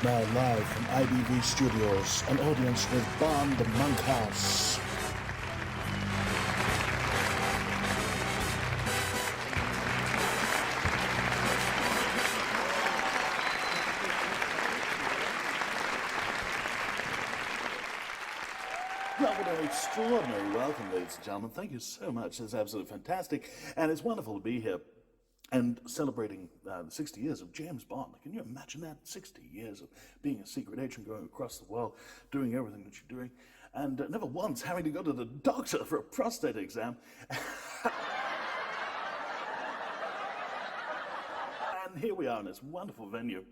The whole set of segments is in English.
Now live from IBV Studios, an audience with Bob Monkhouse. Well, what an extraordinary welcome, ladies and gentlemen. Thank you so much. It's absolutely fantastic. And it's wonderful to be here and celebrating 60 years of James Bond. Can you imagine that? 60 years of being a secret agent, going across the world, doing everything that you're doing, and never once having to go to the doctor for a prostate exam. And here we are in this wonderful venue.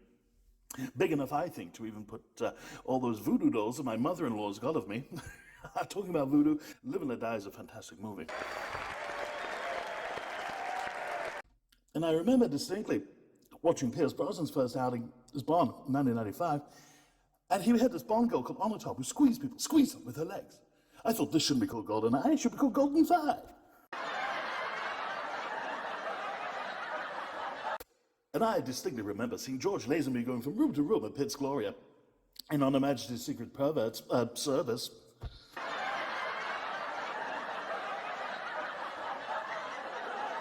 Big enough, I think, to even put all those voodoo dolls that my mother-in-law's got of me. Talking about voodoo, Live and Let Die is a fantastic movie. And I remember distinctly watching Pierce Brosnan's first outing as Bond in 1995, and he had this Bond girl called Onatopp who squeezed them with her legs. I thought this shouldn't be called GoldenEye, it should be called Golden Fire. And I distinctly remember seeing George Lazenby going from room to room at Pitt's Gloria in On Her Majesty's Secret Perverts service.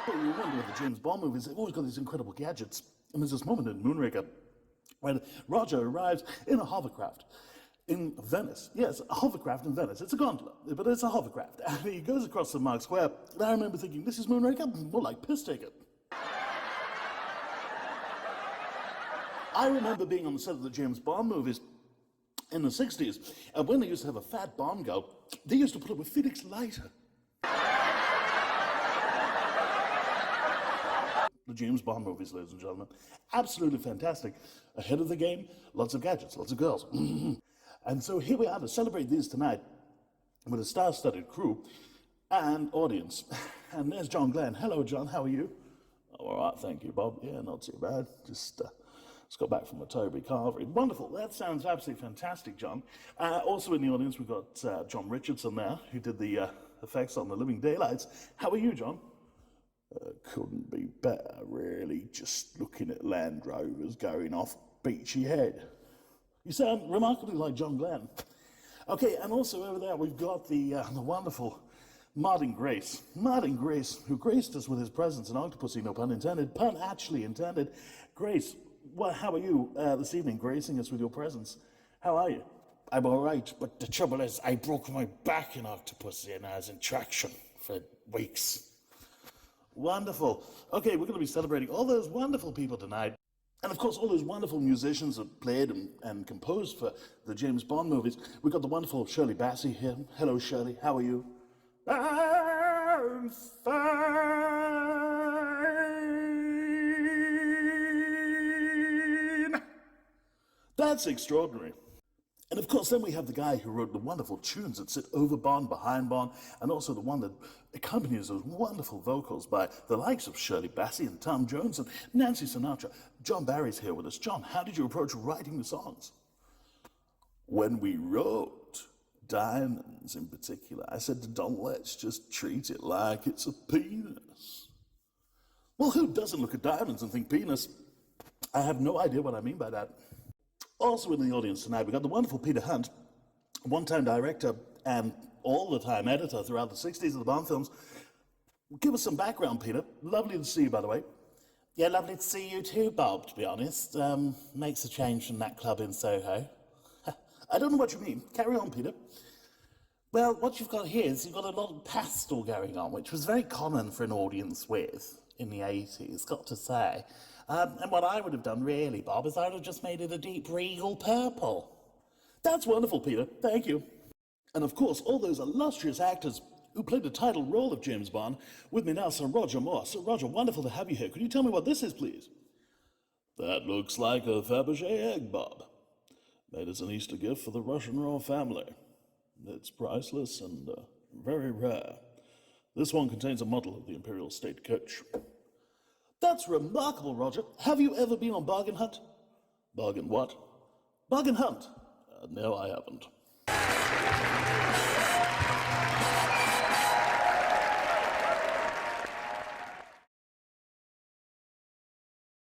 Well, you wonder with the James Bond movies, they've always got these incredible gadgets. And there's this moment in Moonraker when Roger arrives in a hovercraft in Venice. Yes, a hovercraft in Venice. It's a gondola, but it's a hovercraft. And he goes across the Mark Square. And I remember thinking, this is Moonraker? More like Piss Ticket. I remember being on the set of the James Bond movies in the 60s, and when they used to have a fat Bond girl, they used to put it with Felix Leiter. The James Bond movies, ladies and gentlemen, absolutely fantastic. Ahead of the game, lots of gadgets, lots of girls. And so here we are to celebrate these tonight with a star-studded crew and audience. And there's John Glenn. Hello, John, how are you? All right, thank you, Bob. Yeah, not too bad. Just got back from a Toby Carvery. Wonderful. That sounds absolutely fantastic, John. Also in the audience, we've got John Richardson there, who did the effects on The Living Daylights. How are you, John? Couldn't be better, really. Just looking at Land Rovers going off Beachy Head. You sound remarkably like John Glenn. Okay, and also over there, we've got the wonderful Martin Grace. Martin Grace, who graced us with his presence in Octopussy, no pun intended, pun actually intended. Grace, well, how are you this evening, gracing us with your presence? How are you? I'm all right, but the trouble is I broke my back in Octopussy and I was in traction for weeks. Wonderful. Okay, we're going to be celebrating all those wonderful people tonight. And of course, all those wonderful musicians that played and composed for the James Bond movies. We've got the wonderful Shirley Bassey here. Hello, Shirley. How are you? I'm fine. That's extraordinary. And of course, then we have the guy who wrote the wonderful tunes that sit over Bond, behind Bond, and also the one that accompanies those wonderful vocals by the likes of Shirley Bassey and Tom Jones and Nancy Sinatra. John Barry's here with us. John, how did you approach writing the songs? When we wrote Diamonds in particular, I said to Don, let's just treat it like it's a penis. Well, who doesn't look at diamonds and think penis? I have no idea what I mean by that. Also in the audience tonight, we've got the wonderful Peter Hunt, one-time director and all-the-time editor throughout the 60s of the Bond films. Give us some background, Peter. Lovely to see you, by the way. Yeah, lovely to see you too, Bob, to be honest. Makes a change from that club in Soho. I don't know what you mean. Carry on, Peter. Well, what you've got here is you've got a lot of pastel going on, which was very common for an audience with in the 80s, got to say. And what I would have done, really, Bob, is I would have just made it a deep regal purple. That's wonderful, Peter. Thank you. And of course, all those illustrious actors who played the title role of James Bond. With me now, Sir Roger Moore. Sir Roger, wonderful to have you here. Could you tell me what this is, please? That looks like a Fabergé egg, Bob. Made as an Easter gift for the Russian royal family. It's priceless and very rare. This one contains a model of the Imperial State Coach. That's remarkable, Roger. Have you ever been on Bargain Hunt? Bargain what? Bargain Hunt. No, I haven't.